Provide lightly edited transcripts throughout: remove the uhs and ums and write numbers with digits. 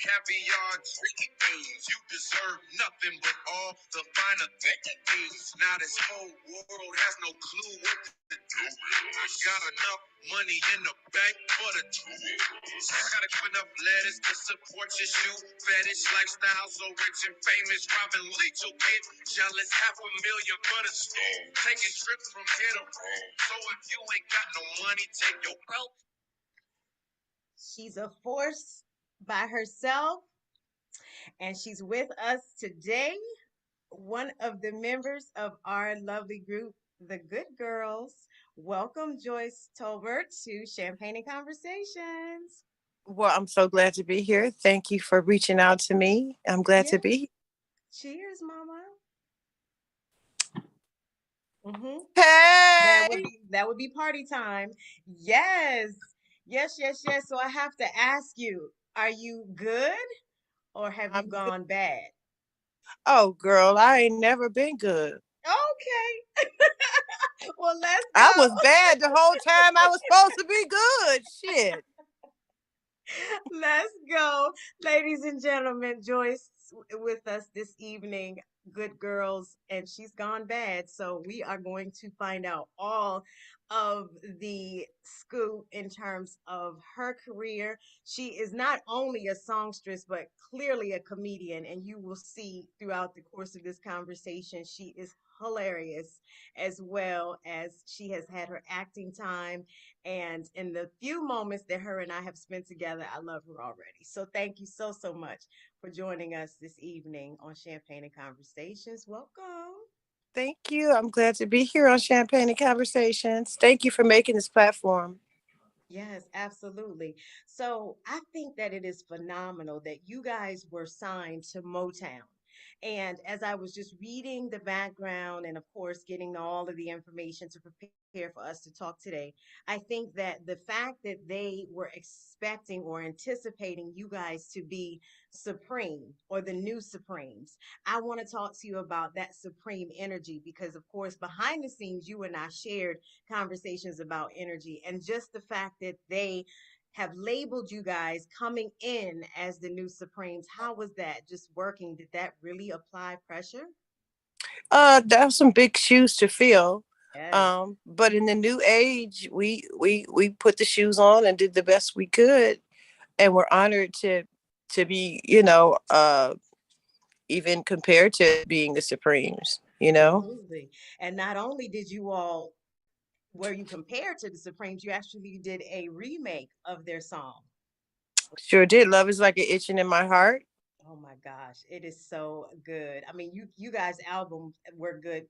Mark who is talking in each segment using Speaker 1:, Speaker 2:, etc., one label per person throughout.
Speaker 1: caviar, drinking games. You deserve nothing but all the finer things. Now this whole world has no clue what to do. I got enough money in the bank for the two. I gotta give enough letters to support your shoe fetish lifestyle. So rich and famous, Robin Leach will get jealous. $500,000 for the school. Taking trips from here to Rome. So if you ain't got no money, take your broke.
Speaker 2: She's a force by herself, and she's with us today. One of the members of our lovely group, the Good Girls. Welcome, Joyce Tolbert, to Champagne and Conversations.
Speaker 3: Well, I'm so glad to be here. Thank you for reaching out to me. I'm glad
Speaker 2: Yeah.
Speaker 3: to be here.
Speaker 2: Cheers, Mama. Mm-hmm.
Speaker 3: Hey!
Speaker 2: That would be party time. Yes. Yes, yes, yes. So I have to ask you, are you good or have you
Speaker 3: I'm good.
Speaker 2: gone bad?
Speaker 3: Oh, girl, I ain't never been good.
Speaker 2: Okay. Well, let's
Speaker 3: I was
Speaker 2: go.
Speaker 3: bad the whole time I was supposed to be good. Shit.
Speaker 2: Let's go. Ladies and gentlemen, Joyce with us this evening, Good Girls, and she's gone bad. So we are going to find out all of the scoop in terms of her career. She is not only a songstress, but clearly a comedian. And you will see throughout the course of this conversation, she is hilarious as well as she has had her acting time, and in the few moments that her and I have spent together, I love her already. So thank you so, so much for joining us this evening on Champagne and Conversations. Welcome.
Speaker 3: Thank you. I'm glad to be here on Champagne and Conversations. Thank you for making this platform.
Speaker 2: Yes, absolutely. So I think that it is phenomenal that you guys were signed to Motown. And as I was just reading the background and, of course, getting all of the information to prepare for us to talk today, I think that the fact that they were expecting or anticipating you guys to be supreme or the new Supremes, I want to talk to you about that supreme energy because, of course, behind the scenes, you and I shared conversations about energy and just the fact that they have labeled you guys coming in as the new Supremes. How was that just working? Did that really apply pressure?
Speaker 3: That's some big shoes to fill.
Speaker 2: Yes.
Speaker 3: But in the new age, we put the shoes on and did the best we could, and we're honored to be, even compared to being the Supremes, you know?
Speaker 2: Absolutely. And not only did you all, were you compared to the Supremes, you actually did a remake of their song.
Speaker 3: Sure did. Love is like an itching in my heart.
Speaker 2: Oh my gosh, it is so good. I mean, you guys' albums were good,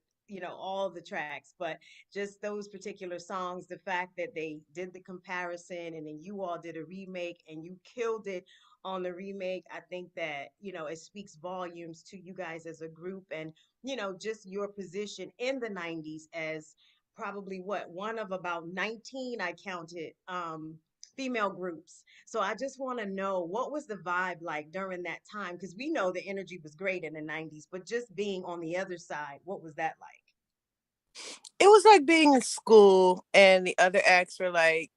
Speaker 2: all the tracks, but just those particular songs, the fact that they did the comparison and then you all did a remake and you killed it on the remake, I think that, it speaks volumes to you guys as a group and, just your position in the 90s as probably one of about 19 I counted female groups. So I just want to know what was the vibe like during that time? Because we know the energy was great in the 90s, but just being on the other side, what was that like?
Speaker 3: It was like being in school, and the other acts were like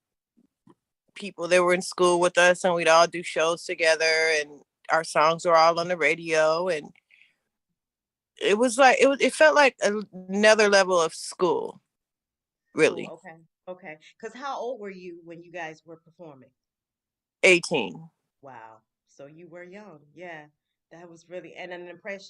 Speaker 3: people that were in school with us, and we'd all do shows together, and our songs were all on the radio, and it felt like another level of school,
Speaker 2: Oh,
Speaker 3: really.
Speaker 2: okay. Okay. Because how old were you when you guys were performing?
Speaker 3: 18.
Speaker 2: Wow. So you were young. Yeah. That was really and an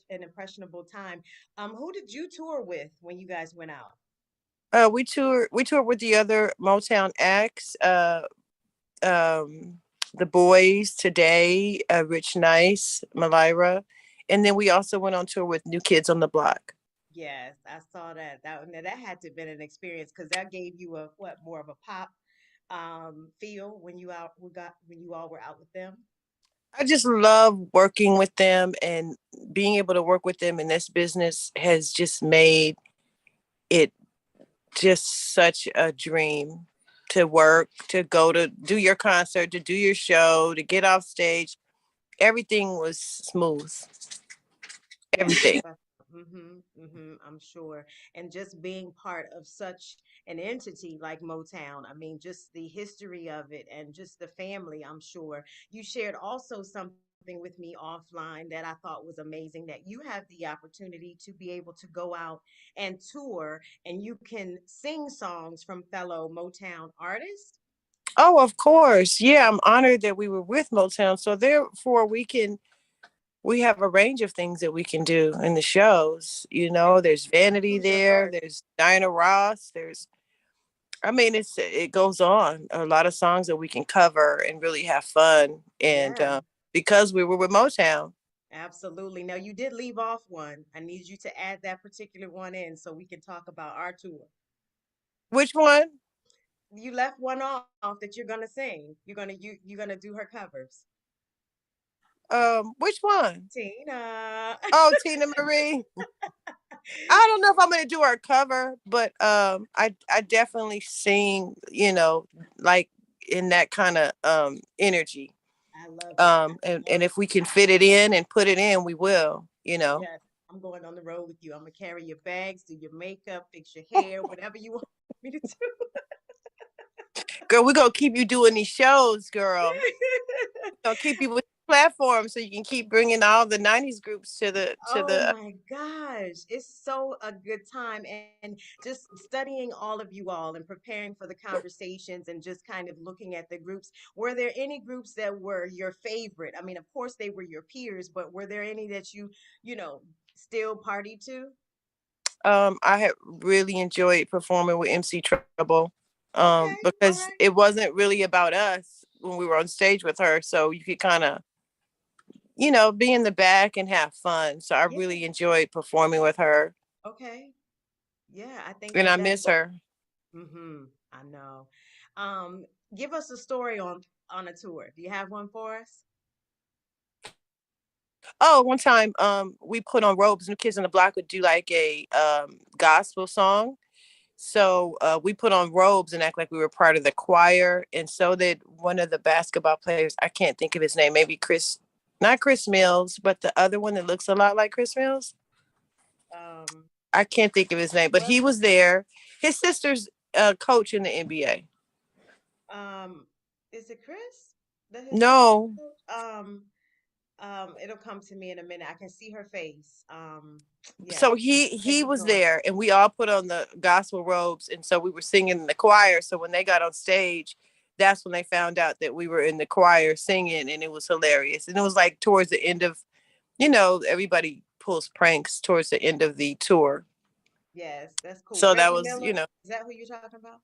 Speaker 2: impressionable time. Who did you tour with when you guys went out?
Speaker 3: We toured with the other Motown acts, um the boys today, Rich Nice, Malira, and then we also went on tour with New Kids on the Block.
Speaker 2: Yes, I saw that. That had to have been an experience because that gave you a what more of a pop feel when you all were out with them.
Speaker 3: I just love working with them, and being able to work with them in this business has just made it just such a dream to work, to go to do your concert, to do your show, to get off stage. Everything was smooth.
Speaker 2: Yeah,
Speaker 3: Everything.
Speaker 2: I'm sure. And just being part of such an entity like Motown, I mean, just the history of it and just the family, I'm sure. You shared also something with me offline that I thought was amazing, that you have the opportunity to be able to go out and tour and you can sing songs from fellow Motown artists.
Speaker 3: Oh, of course. Yeah, I'm honored that we were with Motown. So therefore we have a range of things that we can do in the shows. You know, there's Vanity
Speaker 2: Who's your
Speaker 3: there,
Speaker 2: first?
Speaker 3: there's Diana Ross, there's I mean it goes on. A lot of songs that we can cover and really have fun and
Speaker 2: Yeah,
Speaker 3: because we were with Motown.
Speaker 2: absolutely. Now, you did leave off one. I need you to add that particular one in so we can talk about our tour.
Speaker 3: Which one?
Speaker 2: You left one off that you're gonna sing. You're gonna do her covers.
Speaker 3: Which one?
Speaker 2: Tina.
Speaker 3: Oh, Tina Marie. I don't know if I'm gonna do her cover, but I definitely sing, you know, like in that kind of energy.
Speaker 2: I love it.
Speaker 3: And if we can fit it in and put it in, we will, you know.
Speaker 2: Yes, I'm going on the road with you. I'm gonna carry your bags, do your makeup, fix your hair, whatever you want me to do.
Speaker 3: Girl, we're gonna keep you doing these shows, girl. We're gonna keep you with the platform so you can keep bringing all the 90s groups to
Speaker 2: Oh
Speaker 3: the
Speaker 2: my gosh, it's so a good time. And just studying all of you all and preparing for the conversations and just kind of looking at the groups. Were there any groups that were your favorite? I mean, of course they were your peers, but were there any that you know, still party to?
Speaker 3: I had really enjoyed performing with MC Trouble.
Speaker 2: Okay, all
Speaker 3: Because
Speaker 2: right.
Speaker 3: it wasn't really about us when we were on stage with her, so you could kind of, you know, be in the back and have fun. So I
Speaker 2: Yeah,
Speaker 3: really enjoyed performing with her
Speaker 2: okay. Yeah, I think
Speaker 3: and I
Speaker 2: that that
Speaker 3: miss her.
Speaker 2: mm-hmm, I know. Um, give us a story on a tour. Do you have one for us?
Speaker 3: Oh, one time we put on robes. New Kids on the Block would do like a gospel song. So we put on robes and act like we were part of the choir. And so did one of the basketball players. I can't think of his name. Maybe Chris, not Chris Mills, but the other one that looks a lot like Chris Mills.
Speaker 2: Um,
Speaker 3: I can't think of his name, but
Speaker 2: was
Speaker 3: he was there. His sister's coach in the NBA.
Speaker 2: um, is it Chris? That his sister?
Speaker 3: No,
Speaker 2: It'll come to me in a minute. I can see her face. Yeah.
Speaker 3: so
Speaker 2: Okay,
Speaker 3: he
Speaker 2: keep
Speaker 3: was
Speaker 2: going.
Speaker 3: there and we all put on the gospel robes and so we were singing in the choir. So when they got on stage, that's when they found out that we were in the choir singing and it was hilarious. And it was like towards the end of, you know, everybody pulls pranks towards the end of the tour.
Speaker 2: Yes, that's cool.
Speaker 3: So that
Speaker 2: Reggie
Speaker 3: was, you
Speaker 2: Miller,
Speaker 3: know,
Speaker 2: is that who you're talking about?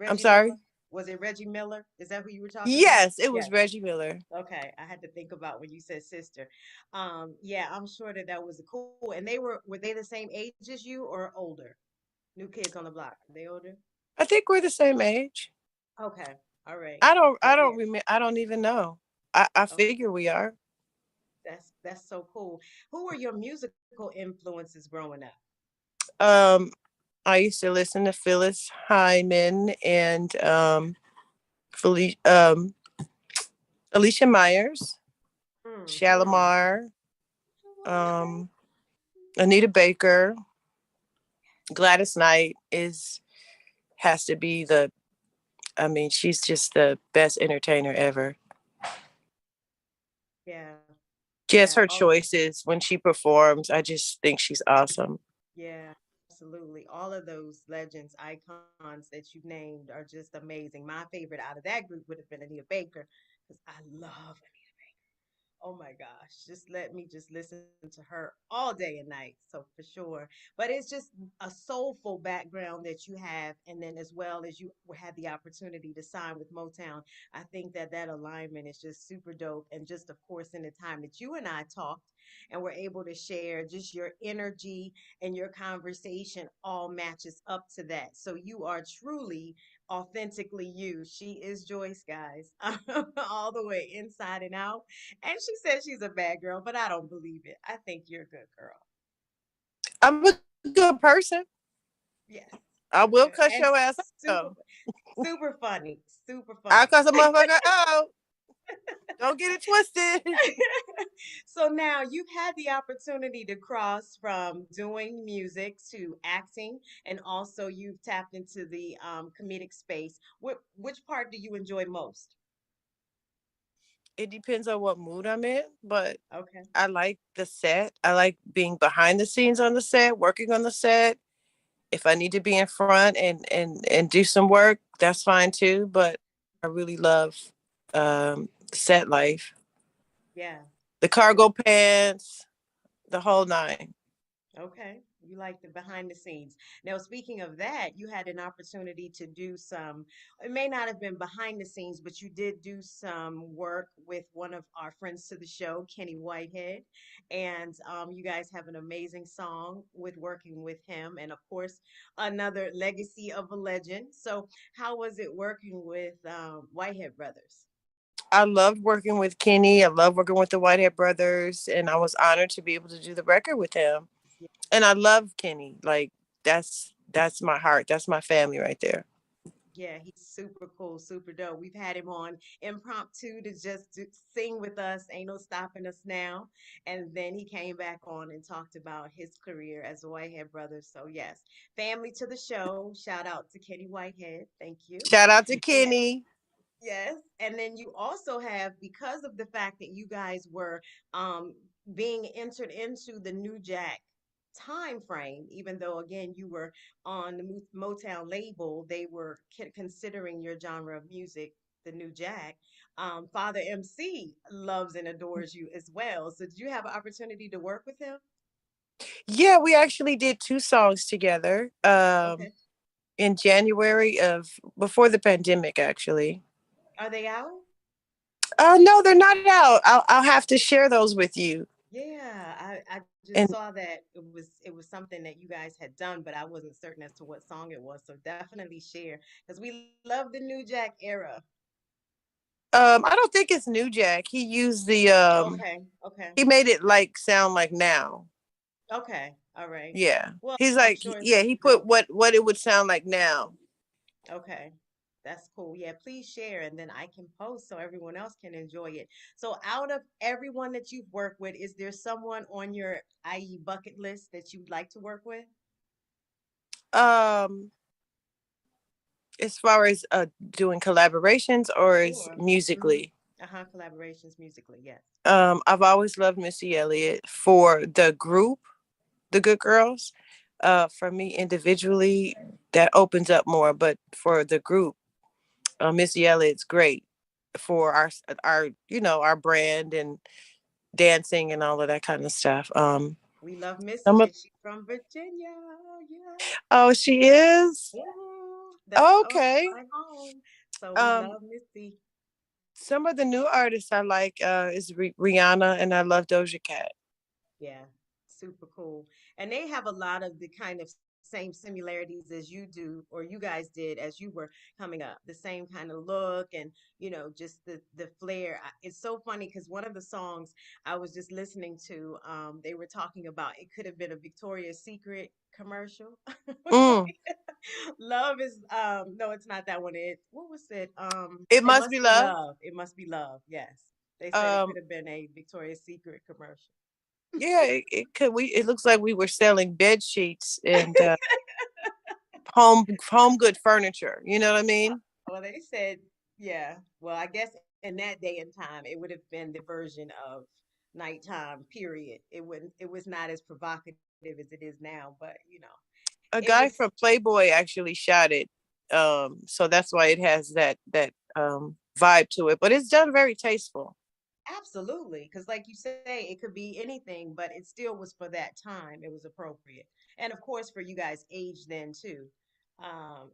Speaker 3: I'm
Speaker 2: Reggie Miller?
Speaker 3: sorry.
Speaker 2: Was it Reggie Miller? Is that who you were talking about?
Speaker 3: Yes, it was
Speaker 2: Yes.
Speaker 3: Reggie Miller.
Speaker 2: Okay, I had to think about when you said sister. Yeah, I'm sure that that was cool. And were they the same age as you or older? New Kids on the Block. Are they older?
Speaker 3: I think we're the same age.
Speaker 2: Okay, all right.
Speaker 3: I
Speaker 2: But
Speaker 3: don't
Speaker 2: yeah,
Speaker 3: remember. I don't even know. I
Speaker 2: okay,
Speaker 3: figure we are.
Speaker 2: that's so cool. Who were your musical influences growing up?
Speaker 3: Um, I used to listen to Phyllis Hyman and Felicia, Alicia Myers,
Speaker 2: Hmm.
Speaker 3: Shalimar, um, Anita Baker, Gladys Knight is has to be the. I mean, she's just the best entertainer ever.
Speaker 2: Yeah,
Speaker 3: Just
Speaker 2: yeah.
Speaker 3: her
Speaker 2: All
Speaker 3: choices when she performs, I just think she's awesome.
Speaker 2: yeah, absolutely. All of those legends, icons that you've named are just amazing. My favorite out of that group would have been Anita Baker because I love oh my gosh, just let me just listen to her all day and night. So for sure. But it's just a soulful background that you have. And then as well as you had the opportunity to sign with Motown, I think that that alignment is just super dope. And just, of course, in the time that you and I talked and were able to share, just your energy and your conversation all matches up to that. So you are truly authentically you. She is Joyce, guys, all the way inside and out. And she says she's a bad girl, but I don't believe it. I think you're a good girl.
Speaker 3: I'm a good person.
Speaker 2: Yes,
Speaker 3: I will
Speaker 2: good.
Speaker 3: cuss
Speaker 2: And
Speaker 3: your ass
Speaker 2: super,
Speaker 3: out.
Speaker 2: super funny. Super
Speaker 3: I'll
Speaker 2: funny.
Speaker 3: cuss a motherfucker out. Don't get it twisted.
Speaker 2: So now you've had the opportunity to cross from doing music to acting, and also you've tapped into the comedic space. Which part do you enjoy most?
Speaker 3: It depends on what mood I'm in, but
Speaker 2: Okay.
Speaker 3: I like the set. I like being behind the scenes on the set, working on the set. If I need to be in front and do some work, that's fine too. But I really love set life,
Speaker 2: Yeah.
Speaker 3: the cargo pants, the whole nine.
Speaker 2: Okay. You like the behind the scenes. Now, speaking of that, you had an opportunity to do some, it may not have been behind the scenes, but you did do some work with one of our friends to the show, Kenny Whitehead. And you guys have an amazing song with working with him. And of course, another legacy of a legend. So, how was it working with Whitehead Brothers?
Speaker 3: I loved working with Kenny. I love working with the Whitehead brothers, and I was honored to be able to do the record with him. And I love Kenny. Like that's my heart. That's my family right there.
Speaker 2: Yeah, he's super cool, super dope. We've had him on impromptu to just sing with us. Ain't no stopping us now. And then he came back on and talked about his career as a Whitehead brother. So yes, family to the show. Shout out to Kenny Whitehead. Thank you.
Speaker 3: Shout out to
Speaker 2: And
Speaker 3: Kenny.
Speaker 2: yes, and then you also have, because of the fact that you guys were um, being entered into the New Jack time frame, even though again you were on the Motown label, they were considering your genre of music, the New Jack. Father MC loves and adores you as well. So did you have an opportunity to work with him?
Speaker 3: Yeah, we actually did two songs together.
Speaker 2: Okay.
Speaker 3: In January of before the pandemic, actually.
Speaker 2: Are they out?
Speaker 3: No, they're not out. I'll have to share those with you.
Speaker 2: Yeah, I just
Speaker 3: And
Speaker 2: saw that it was something that you guys had done, but I wasn't certain as to what song it was. So definitely share because we love the New Jack era.
Speaker 3: I don't think it's New Jack. He used the
Speaker 2: Okay, okay,
Speaker 3: he made it like sound like now.
Speaker 2: okay. All right.
Speaker 3: Yeah.
Speaker 2: Well,
Speaker 3: He's
Speaker 2: I'm
Speaker 3: like
Speaker 2: sure it's
Speaker 3: yeah,
Speaker 2: super
Speaker 3: he put
Speaker 2: dope.
Speaker 3: what it would sound like now.
Speaker 2: Okay. That's cool. Yeah, please share and then I can post so everyone else can enjoy it. So, out of everyone that you've worked with, is there someone on your IE bucket list that you'd like to work with?
Speaker 3: Um as far as doing collaborations or as
Speaker 2: Sure. Hmm.
Speaker 3: musically.
Speaker 2: Uh-huh. Collaborations musically, yes.
Speaker 3: I've always loved Missy Elliott for the group, the Good Girls. For me individually, that opens up more, but for the group, Missy Elliott's great for our our brand and dancing and all of that kind of stuff.
Speaker 2: We love Missy,
Speaker 3: Some of
Speaker 2: and she's from Virginia. Yeah.
Speaker 3: oh, she is
Speaker 2: That's
Speaker 3: okay.
Speaker 2: my home. So we
Speaker 3: Um,
Speaker 2: love Missy.
Speaker 3: some of the new artists I like is Rihanna, and I love Doja Cat.
Speaker 2: Yeah, super cool. And they have a lot of the kind of same similarities as you do, or you guys did as you were coming up. The same kind of look and, just the flair. It's so funny because one of the songs I was just listening to, they were talking about it could have been a Victoria's Secret commercial.
Speaker 3: Mm,
Speaker 2: Love is no, it's not that one. What was it?
Speaker 3: it
Speaker 2: It
Speaker 3: must
Speaker 2: must
Speaker 3: be
Speaker 2: be
Speaker 3: love.
Speaker 2: love. It must be love. Yes. They said it
Speaker 3: Um,
Speaker 2: could have been a Victoria's Secret commercial.
Speaker 3: yeah, it could. It looks like we were selling bed sheets and home good furniture. You know what I mean?
Speaker 2: Well, they said, yeah. Well, I guess in that day and time, it would have been the version of nighttime. Period. It was not as provocative as it is now, but it
Speaker 3: A
Speaker 2: was
Speaker 3: guy from Playboy actually shot it, so that's why it has that vibe to it. But it's done very tasteful.
Speaker 2: absolutely, because like you say, it could be anything, but it still was for that time. It was appropriate, and of course, for you guys' age then too.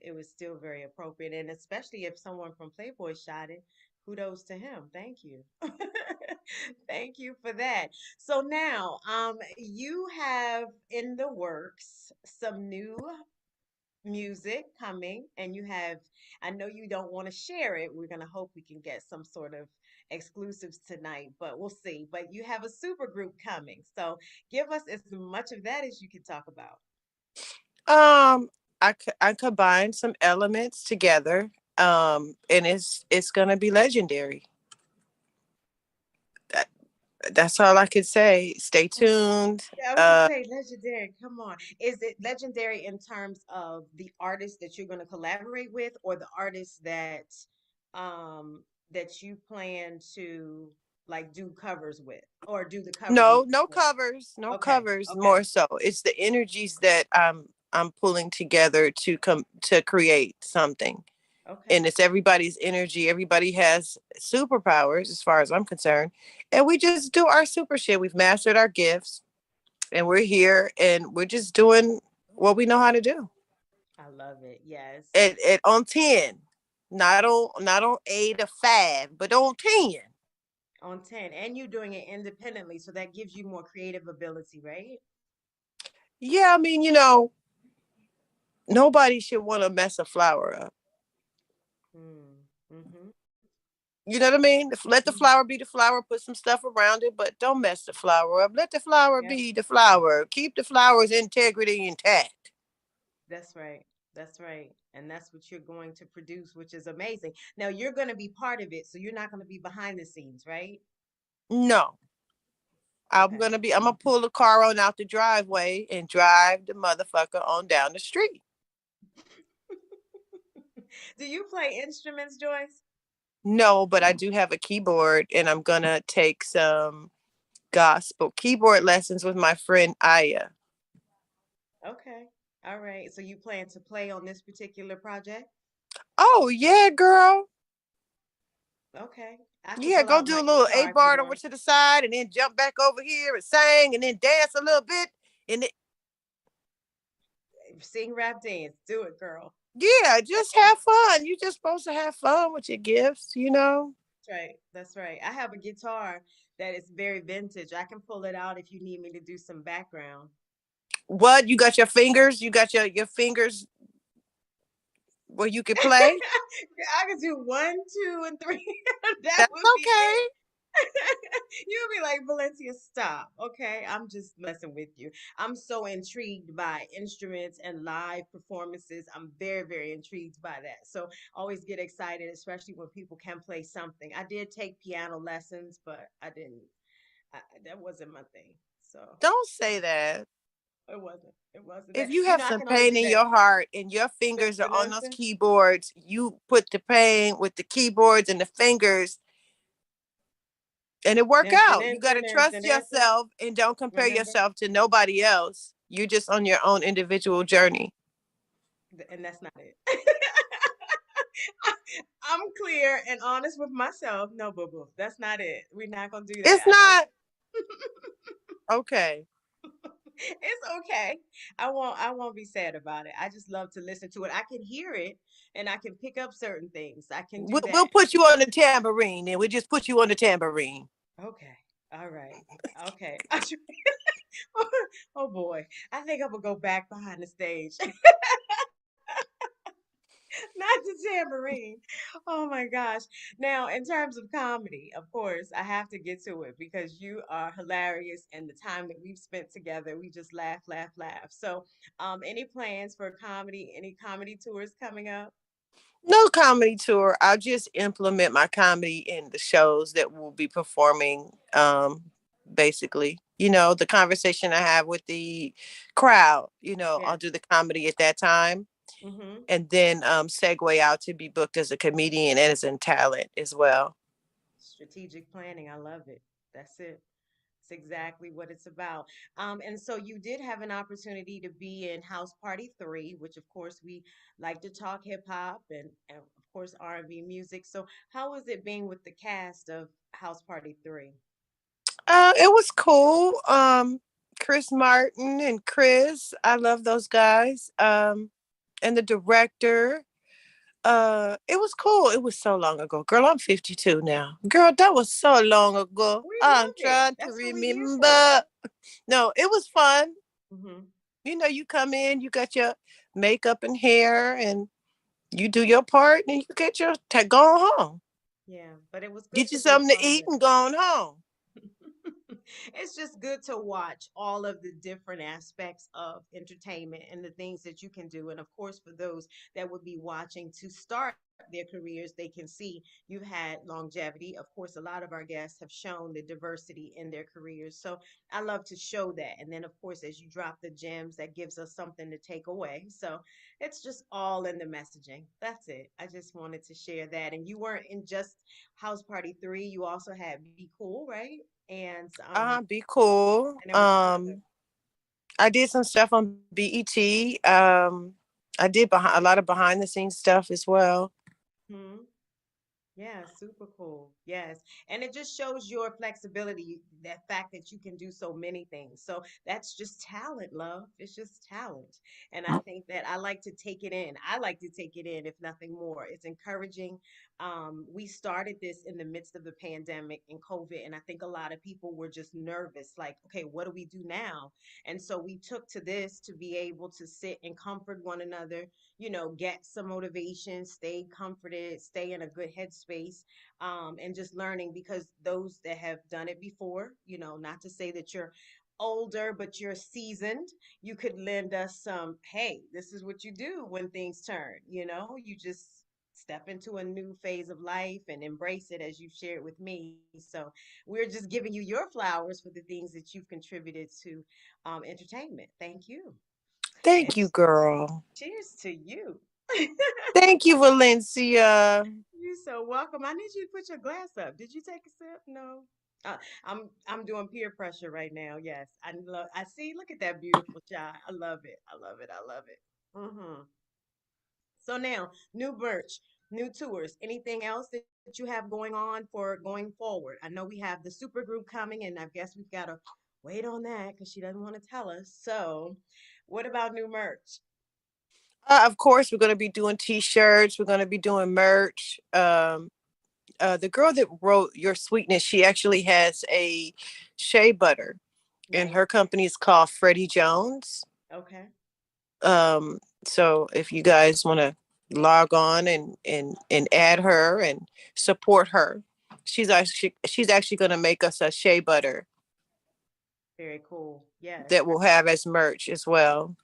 Speaker 2: It was still very appropriate, and especially if someone from Playboy shot it, kudos to him. Thank you. Thank you for that. So now, you have in the works some new music coming, and I know you don't want to share it. We're going to hope we can get some sort of exclusives tonight, but we'll see. But you have a super group coming. So give us as much of that as you can talk about.
Speaker 3: Um, I combined some elements together, and it's gonna be legendary. That, that's all I could say. Stay tuned.
Speaker 2: Yeah, I was gonna say legendary. Come on. Is it legendary in terms of the artist that you're gonna collaborate with or the artist that that you plan to like do covers with or do the cover
Speaker 3: No,
Speaker 2: music
Speaker 3: no
Speaker 2: with?
Speaker 3: covers, no
Speaker 2: Okay,
Speaker 3: covers.
Speaker 2: okay,
Speaker 3: More so, it's the energies that I'm pulling together to come to create something.
Speaker 2: okay.
Speaker 3: And it's everybody's energy. Everybody has superpowers, as far as I'm concerned, and we just do our super shit. We've mastered our gifts, and we're here, and we're just doing what we know how to do.
Speaker 2: I love it. Yes.
Speaker 3: At on 10, not on 8 or 5, but on 10.
Speaker 2: On 10. And you're doing it independently, so that gives you more creative ability, right?
Speaker 3: Yeah, I mean, nobody should want to mess a flower up.
Speaker 2: Mm. Mm-hmm.
Speaker 3: You know what I mean? Let the
Speaker 2: Mm-hmm.
Speaker 3: flower be the flower, put some stuff around it, but don't mess the flower up. Let the flower
Speaker 2: Yep.
Speaker 3: be the flower. Keep the flower's integrity intact.
Speaker 2: That's right. That's right. And that's what you're going to produce, which is amazing. Now you're going to be part of it, so you're not going to be behind the scenes, right?
Speaker 3: No,
Speaker 2: Okay.
Speaker 3: I'm gonna pull the car on out the driveway and drive the motherfucker on down the street.
Speaker 2: Do you play instruments, Joyce?
Speaker 3: No, but I do have a keyboard, and I'm gonna take some gospel keyboard lessons with my friend Aya.
Speaker 2: Okay. All right. So you plan to play on this particular project?
Speaker 3: Oh yeah, girl.
Speaker 2: Okay. I can
Speaker 3: Yeah,
Speaker 2: pull
Speaker 3: go
Speaker 2: out
Speaker 3: do
Speaker 2: my
Speaker 3: a little
Speaker 2: guitar
Speaker 3: A
Speaker 2: if you
Speaker 3: bar over
Speaker 2: want.
Speaker 3: to the side, and then jump back over here and sing, and then dance a little bit. And
Speaker 2: Sing, rap, dance. Do it, girl.
Speaker 3: yeah, just have fun. You're just supposed to have fun with your gifts.
Speaker 2: That's right. That's right. I have a guitar that is very vintage. I can pull it out if you need me to do some background.
Speaker 3: What? You got your fingers? You got your fingers where you could play?
Speaker 2: I could do one, two, and three. That
Speaker 3: That's
Speaker 2: would be it.
Speaker 3: okay.
Speaker 2: You'll be like, Valencia, stop. Okay. I'm just messing with you. I'm so intrigued by instruments and live performances. I'm very, very intrigued by that. So always get excited, especially when people can play something. I did take piano lessons, but I didn't, that wasn't my thing. So
Speaker 3: Don't say that.
Speaker 2: it wasn't. It wasn't
Speaker 3: If
Speaker 2: that.
Speaker 3: you
Speaker 2: You
Speaker 3: have
Speaker 2: know, I
Speaker 3: some
Speaker 2: can only
Speaker 3: pain
Speaker 2: do
Speaker 3: in
Speaker 2: that.
Speaker 3: your heart and your fingers are on those
Speaker 2: Listen,
Speaker 3: keyboards, you put the pain with the keyboards and the fingers, and it work out. You got to trust yourself and don't compare
Speaker 2: remember?
Speaker 3: yourself to nobody else. You're just on your own individual journey.
Speaker 2: And that's not it. I'm clear and honest with myself. No, boo boo, that's not it. We're not gonna do that.
Speaker 3: It's
Speaker 2: I told
Speaker 3: not okay.
Speaker 2: it's okay. I won't be sad about it. I just love to listen to it. I can hear it and I can pick up certain things. I can do
Speaker 3: We'll
Speaker 2: that.
Speaker 3: put you on the tambourine, and we just put you on the tambourine.
Speaker 2: Okay. All right. Okay. Oh boy. I think I'm gonna go back behind the stage. Not the tambourine. Oh my gosh. Now, in terms of comedy, of course, I have to get to it because you are hilarious and the time that we've spent together, we just laugh, laugh, laugh. So, any plans for comedy, any comedy tours coming up?
Speaker 3: No comedy tour. I'll just implement my comedy in the shows that we'll be performing. Basically, the conversation I have with the crowd. I'll
Speaker 2: Yes.
Speaker 3: do the comedy at that time,
Speaker 2: Mm-hmm.
Speaker 3: and then segue out to be booked as a comedian and as in talent as well.
Speaker 2: Strategic planning. I love it. That's it. It's exactly what it's about. And so you did have an opportunity to be in House Party 3, which of course we like to talk hip hop and of course R&B music. So how was it being with the cast of House Party 3?
Speaker 3: It was cool. Chris Martin and Chris, I love those guys. And the director. It was cool. It was so long ago. Girl, I'm 52 now. Girl, that was so long ago.
Speaker 2: We
Speaker 3: I'm
Speaker 2: love it.
Speaker 3: trying to
Speaker 2: That's what we're here for.
Speaker 3: remember. No, it was fun.
Speaker 2: Hmm.
Speaker 3: You come in, you got your makeup and hair, and you do your part, and you get your go home.
Speaker 2: Yeah, but it was good
Speaker 3: Get you
Speaker 2: to be a
Speaker 3: something to
Speaker 2: part of
Speaker 3: eat
Speaker 2: it.
Speaker 3: and going home.
Speaker 2: It's just good to watch all of the different aspects of entertainment and the things that you can do. And of course, for those that would be watching to start their careers, they can see you've had longevity. Of course, a lot of our guests have shown the diversity in their careers. So I love to show that. And then, of course, as you drop the gems, that gives us something to take away. So it's just all in the messaging. That's it. I just wanted to share that. And you weren't in just House Party 3, you also had Be Cool, right?
Speaker 3: Be cool.
Speaker 2: And there was another.
Speaker 3: I did some stuff on BET. I did a lot of behind the scenes stuff as well.
Speaker 2: Hmm. Yeah, super cool. Yes. And it just shows your flexibility, that fact that you can do so many things. So that's just talent, love. It's just talent. And I think that I like to take it in. I like to take it in, if nothing more. It's encouraging. We started this in the midst of the pandemic and COVID, and I think a lot of people were just nervous, like, okay, what do we do now? And so we took to this to be able to sit and comfort one another, get some motivation, stay comforted, stay in a good headspace, and just learning, because those that have done it before, not to say that you're older, but you're seasoned, you could lend us some, hey, this is what you do when things turn, you just step into a new phase of life and embrace it as you've shared with me. So we're just giving you your flowers for the things that you've contributed to entertainment. Thank you.
Speaker 3: Thank
Speaker 2: And
Speaker 3: you, girl.
Speaker 2: cheers to you.
Speaker 3: Thank you, Valencia.
Speaker 2: You're so welcome. I need you to put your glass up. Did you take a sip? No. I'm doing peer pressure right now. Yes, I see. Look at that beautiful shot. I love it. I love it. I love it. So now, new merch, new tours. Anything else that you have going on for going forward? I know we have the super group coming, and I guess we've got to wait on that because she doesn't want to tell us. So, what about new merch?
Speaker 3: Of course, we're going to be doing T-shirts. We're going to be doing merch. The girl that wrote Your Sweetness, she actually has a shea butter, and
Speaker 2: Nice.
Speaker 3: her company is called Freddie Jones.
Speaker 2: Okay.
Speaker 3: Um, so if you guys want to log on and add her and support her, she's actually going to make us a shea butter
Speaker 2: Very cool. Yes.
Speaker 3: that we'll have as merch as well.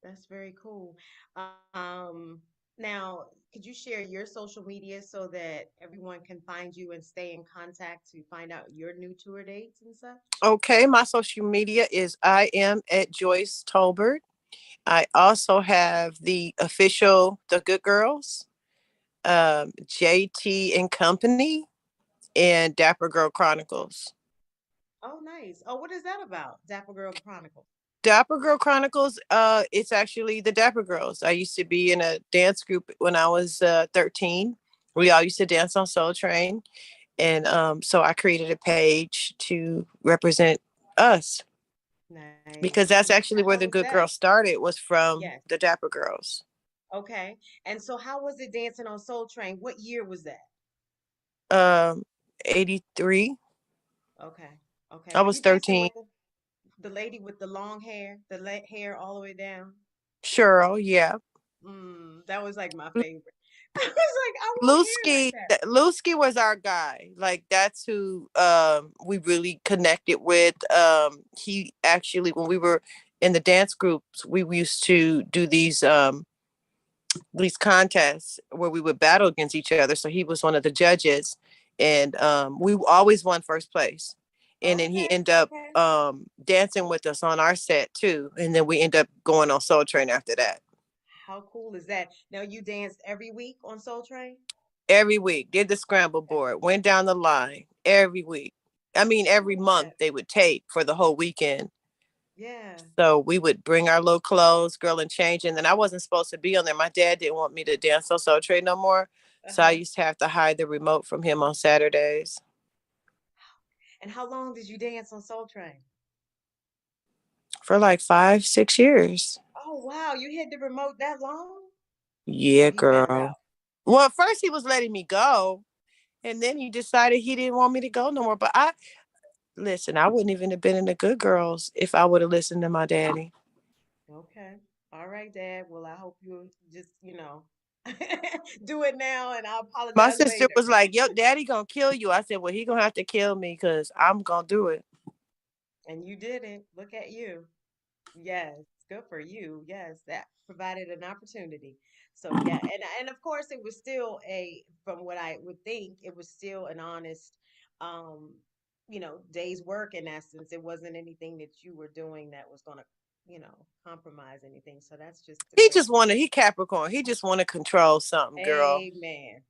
Speaker 2: That's very cool. Now, could you share your social media so that everyone can find you and stay in contact to find out your new tour dates and such?
Speaker 3: Okay, my social media is I am at Joyce Tolbert. I also have the official The Good Girls, JT and Company, and Dapper Girl Chronicles.
Speaker 2: Oh, nice. Oh, what is that about? Dapper Girl Chronicle.
Speaker 3: Dapper Girl Chronicles, it's actually the Dapper Girls. I used to be in a dance group when I was 13. We all used to dance on Soul Train. And so I created a page to represent us
Speaker 2: Nice.
Speaker 3: because
Speaker 2: And
Speaker 3: that's
Speaker 2: how
Speaker 3: actually where
Speaker 2: was
Speaker 3: the Good
Speaker 2: that?
Speaker 3: Girl started, was from
Speaker 2: Yes.
Speaker 3: the Dapper Girls.
Speaker 2: Okay. And so how was it dancing on Soul Train? What year was that?
Speaker 3: Um, 83.
Speaker 2: Okay. Okay.
Speaker 3: I
Speaker 2: Were
Speaker 3: was
Speaker 2: you dancing
Speaker 3: 13.
Speaker 2: with the lady with the long hair, the hair all the way down?
Speaker 3: Cheryl, yeah.
Speaker 2: That was like my favorite. I was like, I want hair like that.
Speaker 3: Lusky was our guy. Like that's who we really connected with. He actually, when we were in the dance groups, we used to do these contests where we would battle against each other. So he was one of the judges, and we always won first place. And then he
Speaker 2: Okay.
Speaker 3: ended up
Speaker 2: Okay.
Speaker 3: dancing with us on our set too. And then we end up going on Soul Train after that.
Speaker 2: How cool is that? Now you danced every week on Soul Train?
Speaker 3: Every week, did the scramble board, went down the line every week. I mean,
Speaker 2: I
Speaker 3: every
Speaker 2: love
Speaker 3: month
Speaker 2: that.
Speaker 3: they would tape for the whole weekend.
Speaker 2: Yeah.
Speaker 3: So we would bring our little clothes, girl, and change. And then I wasn't supposed to be on there. My dad didn't want me to dance on Soul Train no more. So I
Speaker 2: Uh-huh.
Speaker 3: used to have to hide the remote from him on Saturdays.
Speaker 2: And how long did you dance on Soul Train?
Speaker 3: For like 5, 6 years.
Speaker 2: Oh, wow. You hid the remote that long? Oh,
Speaker 3: Yeah,
Speaker 2: he found
Speaker 3: girl.
Speaker 2: out.
Speaker 3: Well, at first he was letting me go, and then he decided he didn't want me to go no more. But I listen, I wouldn't even have been in the Good Girls if I would have listened to my daddy.
Speaker 2: Okay. All right, Dad. Well, I hope you just, do it now and I'll
Speaker 3: My
Speaker 2: apologize
Speaker 3: sister
Speaker 2: later.
Speaker 3: was like, "Yo, daddy gonna kill you." I said, "Well, he gonna have to kill me because I'm gonna do it."
Speaker 2: And you did it. Look at you. Yes. Good for you. Yes, that provided an opportunity. So yeah, and of course it was still a, from what I would think, it was still an honest um day's work in essence. It wasn't anything that you were doing that was going to, compromise anything. So that's just a great thing.
Speaker 3: He Capricorn. He just want to control something, girl.
Speaker 2: Amen.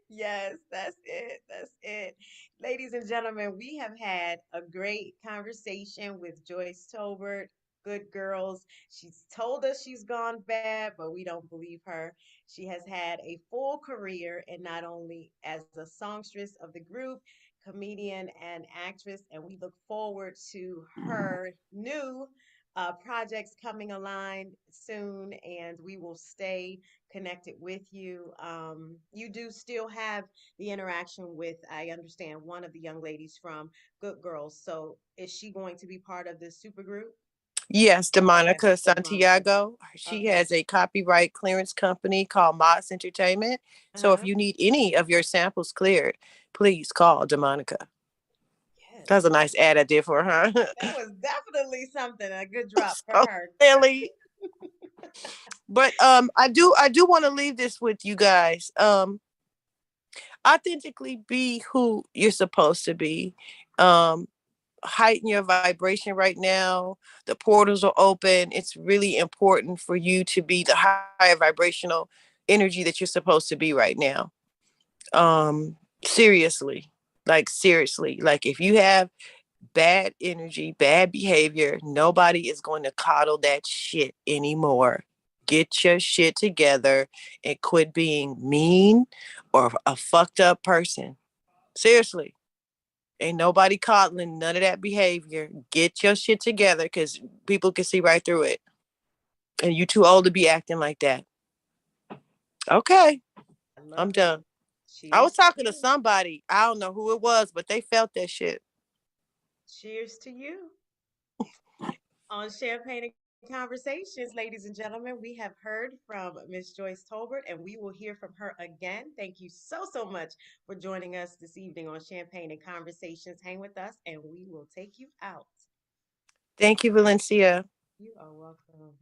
Speaker 2: Yes, that's it. That's it. Ladies and gentlemen, we have had a great conversation with Joyce Tolbert. Good girls. She's told us she's gone bad, but we don't believe her. She has had a full career, and not only as a songstress of the group, comedian, and actress. And we look forward to her new projects coming online soon, and we will stay connected with you. You do still have the interaction with, I understand, one of the young ladies from Good Girls. So is she going to be part of this super group?
Speaker 3: Yes,
Speaker 2: Okay,
Speaker 3: DeMonica
Speaker 2: the Monica.
Speaker 3: Santiago. She
Speaker 2: Okay.
Speaker 3: has a copyright clearance company called Mott's Entertainment. So if
Speaker 2: Uh-huh.
Speaker 3: you need any of your samples cleared, please call DeMonica. That's a
Speaker 2: Yes.
Speaker 3: nice ad I did for her.
Speaker 2: That was definitely something, a good drop for
Speaker 3: So
Speaker 2: her.
Speaker 3: silly. But I do want to leave this with you guys. Authentically be who you're supposed to be. Um, heighten your vibration right now. The portals are open. It's really important for you to be the higher vibrational energy that you're supposed to be right now. Seriously. Like seriously. Like if you have bad energy, bad behavior, nobody is going to coddle that shit anymore. Get your shit together and quit being mean or a fucked up person. Seriously. Ain't nobody coddling none of that behavior. Get your shit together because people can see right through it. And you too old to be acting like that. Okay,
Speaker 2: I
Speaker 3: I'm
Speaker 2: love it.
Speaker 3: done. I was
Speaker 2: Cheers to
Speaker 3: talking to
Speaker 2: you.
Speaker 3: somebody. I don't know who it was, but they felt that shit.
Speaker 2: Cheers to you. On Champagne and Conversations, ladies and gentlemen, we have heard from Miss Joyce Tolbert, and we will hear from her again. Thank you so, so much for joining us this evening on Champagne and Conversations. Hang with us, and we will take you out.
Speaker 3: Thank you, Valencia.
Speaker 2: You are welcome.